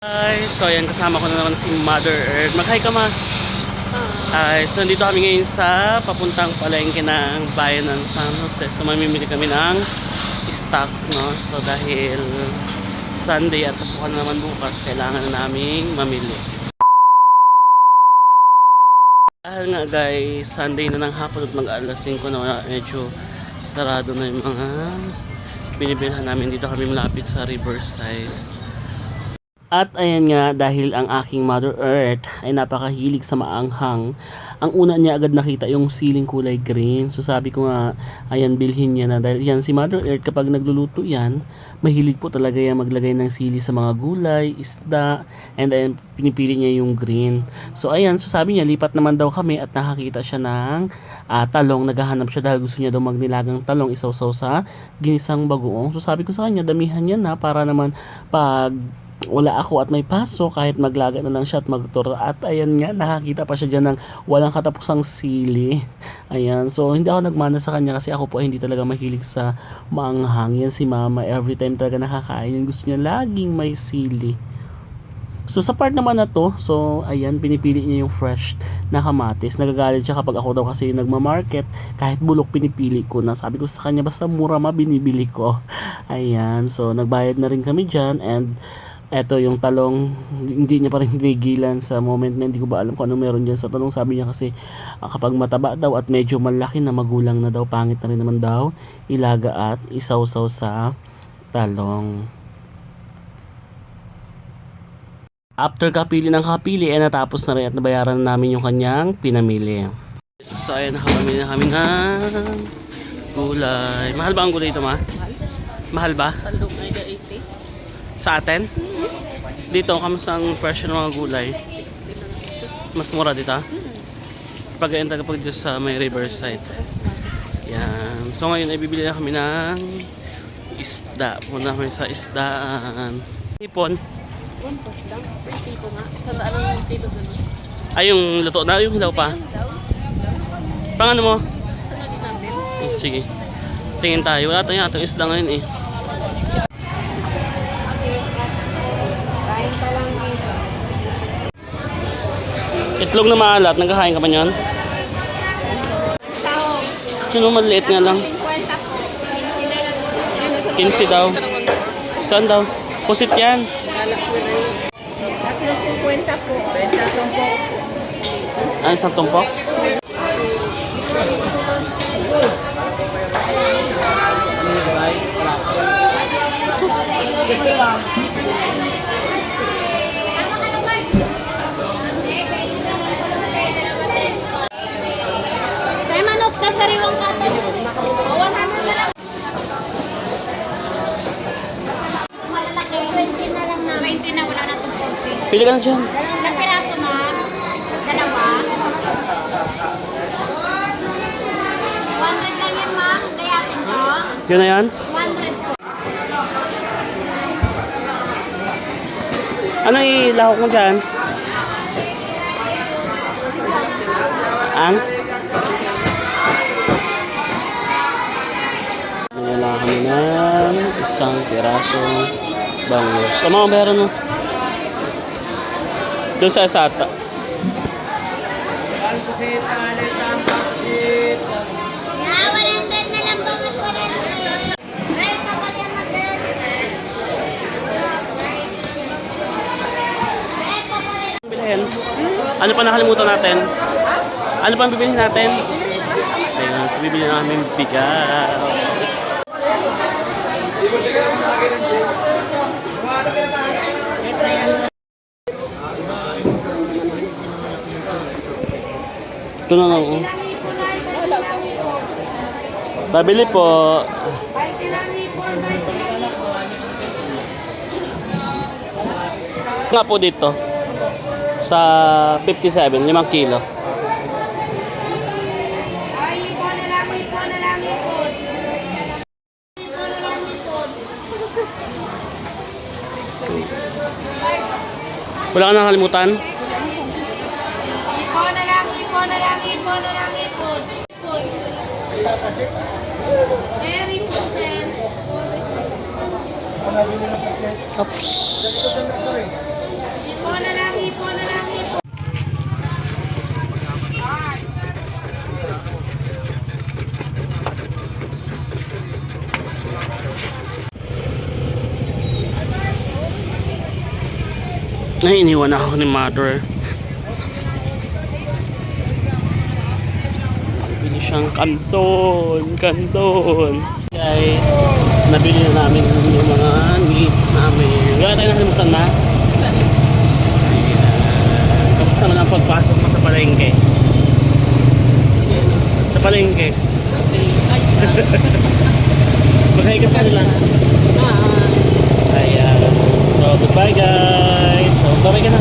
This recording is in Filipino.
Ay, so ayan, kasama ko na naman si Mother Earth. Mag-hi ka, ma. Ay, so nandito kami ngayon sa papuntang palengke ng bayan ng San Jose. So mamimili kami ng stock, no? So dahil Sunday at pasukan na naman bukas, kailangan na naming mamili. Dahil nga guys, Sunday na ng hapon at mag-alas 5 na, medyo sarado na yung mga binibilhan namin. Dito kami malapit sa Riverside. At ayan nga, dahil ang aking Mother Earth ay napakahilig sa maanghang, ang una niya agad nakita yung siling kulay green. So sabi ko nga, ayan, bilhin niya na. Dahil yan, si Mother Earth kapag nagluluto yan, mahilig po talaga yan maglagay ng sili sa mga gulay, isda, and then pinipili niya yung green. So ayan, so sabi niya, lipat naman daw kami at nakakita siya ng talong. Naghahanap siya dahil gusto niya daw magnilagang talong isaw-saw sa ginisang bagoong. So sabi ko sa kanya, damihan niya na para naman pag wala ako at may pasok, kahit maglaga na lang siya at magturo. At ayan nga, nakakita pa siya dyan ng walang katapusang sili. Ayan, so hindi ako nagmana sa kanya kasi ako po ay hindi talaga mahilig sa maanghang. Yan si mama, every time talaga nakakain, gusto niya laging may sili. So sa part naman na to, so ayan, pinipili niya yung fresh na kamatis. Nagagalit siya kapag ako daw kasi nagmamarket, kahit bulok pinipili ko na. Sabi ko sa kanya, basta mura ma, binibili ko. Ayan, so nagbayad na rin kami dyan, and eto yung talong, hindi niya pa rin tinigilan sa moment na hindi ko ba alam kung ano meron dyan sa talong. Sabi niya kasi kapag mataba daw at medyo malaki na, magulang na daw, pangit na rin naman daw ilaga at isawsaw sa talong. After kapili ng kapili, natapos na rin at nabayaran na namin yung kanyang pinamili. So ayan, nakapamili na kami ng gulay. Mahal ba ang gulay ito, ma? Mahal ba? Tandok na 80. Sa atin? Dito, kamusta ang presyo ng mga gulay? 60 lang. Mas mura dito? Pag-enta kapag dito sa may Riverside. Yan. So ngayon ay bibili na kami ng isda. Punta kami sa isdaan. Ipon. 1 push lang. Per kilo nga. Sa daan ng kilo doon. Ay, yung luto na, yung hilaw pa. Pang ano mo? Sa lagi natin. Sige. Tingin tayo. Wala tayong atong isda ngayon eh. Kain ka lang dito. Itlog na maalat. Nagkakain ka pa niyan? Tao. Sino maliit nga lang? 50 po. 15 daw. Saan daw? Pusit yan. Galak ko na yun. Tatlong 50 po. 20 po. Ay, isang tumpok? Tayo manok na sariwang katan. Awan na lang. Malalaki. 20 na lang na. 20 na, wala na itong 40. Pili ka na dyan. Dalawang piraso, ma'am. Dalawa. 100 lang yan, ma'am. Gayatin ko. Yun na yan? 100 po. Anong ilahok mo dyan? Ang? Nagala kami ng isang piraso bangus. Ano ang meron mo? Doon sa Asata. Yeah, 100 na lang po. Mas 100. Right, kapag yan natin. Bilhin. Ano pa nakalimutan natin? Ano pa ang bibilhin natin? Ayun, so bibili namin bigas. Ito na lang. Oh. Babili po. Nga po dito. Sa 57, 5 kilo. Wala ka nakalimutan? Ipo na lang, ipo na lang, ipo na lang, ipo. Very percent. Oops. Ay, iniwan ako ni mother. Bili siyang kanton. Guys, nabili na namin yung mga needs namin. Wala tayo nakalimutan na. Ayan. Kamusta naman ang pagpasok mo sa palengke? Sa palengke. Mag-hi ka sa kanila. Ayan. So, goodbye guys. So, bye-bye ka na.